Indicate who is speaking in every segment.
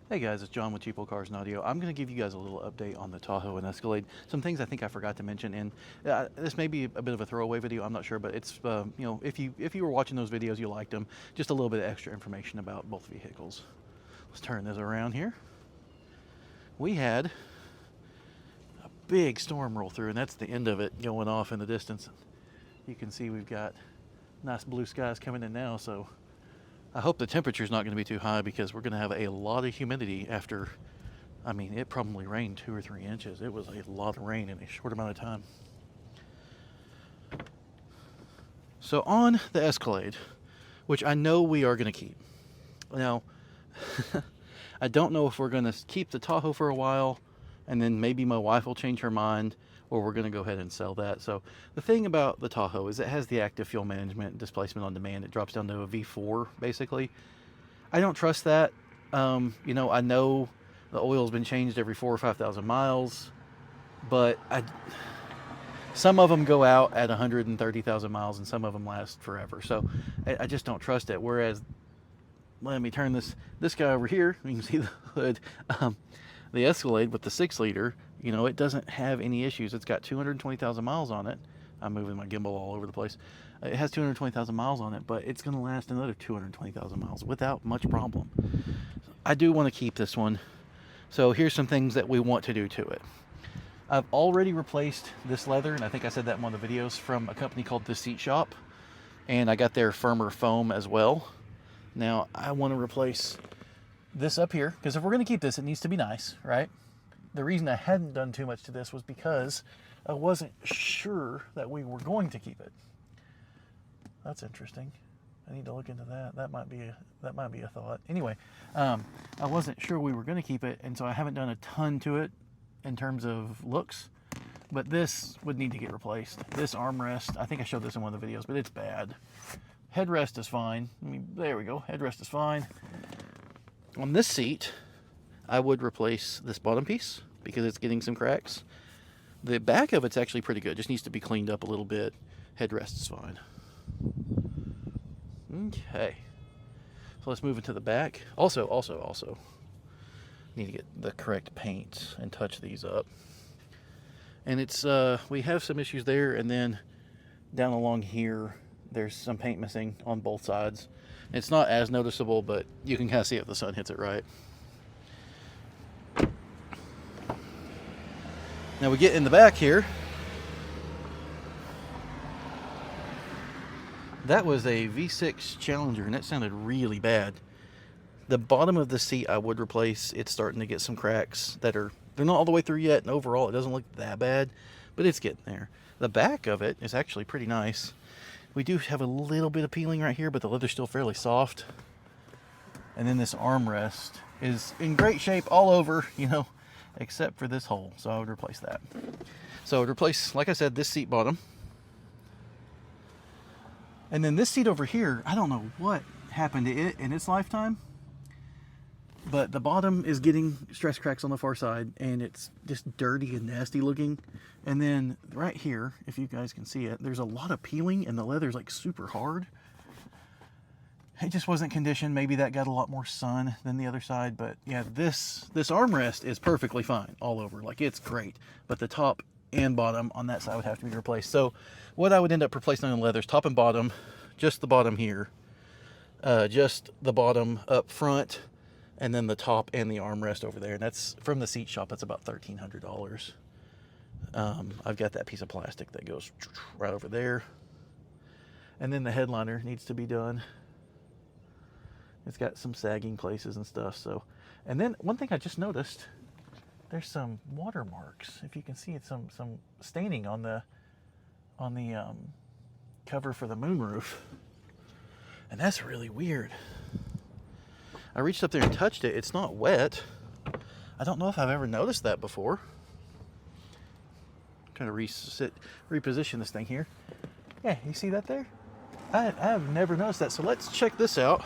Speaker 1: Hey guys, it's John with Cheapo Cars and Audio. I'm going to give you guys a little update on the Tahoe and Escalade. Some things I think I forgot to mention, and this may be a bit of a throwaway video. I'm not sure, but it's if you were watching those videos, you liked them. Just a little bit of extra information about both vehicles. Let's turn this around here. We had a big storm roll through, and that's the end of it going off in the distance. You can see we've got nice blue skies coming in now, so I hope the temperature's not going to be too high because we're going to have a lot of humidity after, I mean, it probably rained 2 or 3 inches. It was a lot of rain in a short amount of time. So on the Escalade, which I know we are going to keep. Now, I don't know if we're going to keep the Tahoe for a while and then maybe my wife will change her mind, or we're going to go ahead and sell that. So the thing about the Tahoe is it has the active fuel management, displacement on demand. It drops down to a V4 basically. I don't trust that. I know the oil's been changed every 4,000 or 5,000 miles, but some of them go out at 130,000 miles and some of them last forever. So I just don't trust it. Whereas, let me turn this guy over here. You can see the hood. The Escalade with the 6-liter, it doesn't have any issues. It's got 220,000 miles on it. I'm moving my gimbal all over the place. It has 220,000 miles on it, but it's going to last another 220,000 miles without much problem. I do want to keep this one. So here's some things that we want to do to it. I've already replaced this leather, and I think I said that in one of the videos, from a company called The Seat Shop. And I got their firmer foam as well. Now, I want to replace this up here, because if we're going to keep this, it needs to be nice, right? The reason I hadn't done too much to this was because I wasn't sure that we were going to keep it. That's interesting. I need to look into that. That might be a thought. Anyway, I wasn't sure we were going to keep it, and so I haven't done a ton to it in terms of looks. But this would need to get replaced. This armrest, I think I showed this in one of the videos, but it's bad. Headrest is fine. There we go. Headrest is fine. On this seat, I would replace this bottom piece because it's getting some cracks. The back of it's actually pretty good. Just needs to be cleaned up a little bit. Headrest is fine. Okay. So let's move into the back. Also, need to get the correct paint and touch these up. And it's, we have some issues there, and then down along here, there's some paint missing on both sides. It's not as noticeable, but you can kind of see if the sun hits it right. Now we get in the back here. That was a V6 Challenger, and it sounded really bad. The bottom of the seat I would replace. It's starting to get some cracks they're not all the way through yet, and overall it doesn't look that bad, but it's getting there. The back of it is actually pretty nice. We do have a little bit of peeling right here, but the leather's still fairly soft. And then this armrest is in great shape all over, except for this hole. So I would replace that. So I would replace, like I said, this seat bottom. And then this seat over here, I don't know what happened to it in its lifetime, but the bottom is getting stress cracks on the far side, and it's just dirty and nasty looking. And then right here, if you guys can see it, there's a lot of peeling, and the leather's like super hard. It just wasn't conditioned. Maybe that got a lot more sun than the other side, but yeah, this armrest is perfectly fine all over. Like, it's great, but the top and bottom on that side would have to be replaced. So what I would end up replacing on the leather is top and bottom, just the bottom here, just the bottom up front, and then the top and the armrest over there. And that's from the Seat Shop. That's about $1,300. I've got that piece of plastic that goes right over there. And then the headliner needs to be done. It's got some sagging places and stuff. So, and then one thing I just noticed, there's some watermarks. If you can see, it's some staining on the cover for the moonroof, and that's really weird. I reached up there and touched it. It's not wet. I don't know if I've ever noticed that before. Kind of reposition this thing here. Yeah, you see that there? I've never noticed that. So let's check this out.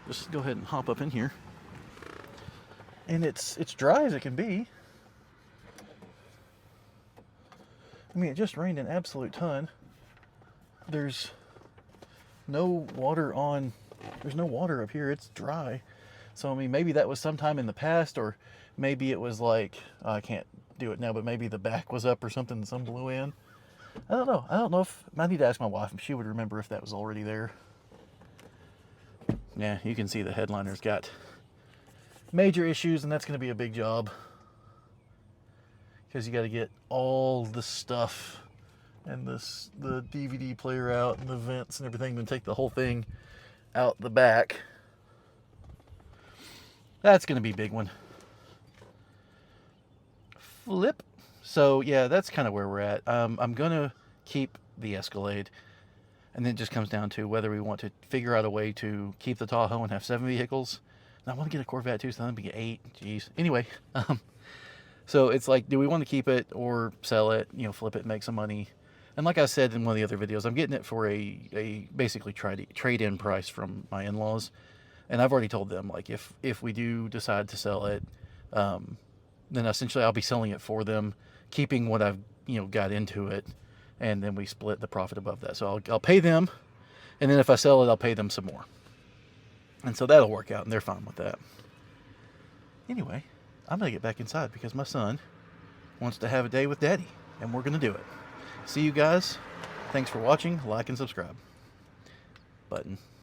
Speaker 1: Just go ahead and hop up in here. And it's dry as it can be. I mean, it just rained an absolute ton. There's no water up here. It's dry. So I mean, maybe that was sometime in the past, or maybe it was like, I can't do it now, but maybe the back was up or something and some blew in. I don't know. I don't know if I need to ask my wife if she would remember if that was already there. Yeah, you can see the headliner's got major issues, and that's going to be a big job because you got to get all the stuff and the DVD player out and the vents and everything, then take the whole thing out the back. That's going to be a big one. Flip. So yeah, that's kind of where we're at. I'm going to keep the Escalade, and then it just comes down to whether we want to figure out a way to keep the Tahoe and have 7 vehicles. And I want to get a Corvette too, so then we get 8. Jeez. Anyway, so it's like, do we want to keep it or sell it, flip it and make some money? And like I said in one of the other videos, I'm getting it for a basically trade-in price from my in-laws. And I've already told them, like, if we do decide to sell it, then essentially I'll be selling it for them, keeping what I've, got into it, and then we split the profit above that. So I'll pay them, and then if I sell it, I'll pay them some more. And so that'll work out, and they're fine with that. Anyway, I'm going to get back inside because my son wants to have a day with Daddy, and we're going to do it. See you guys. Thanks for watching. Like and subscribe. Button.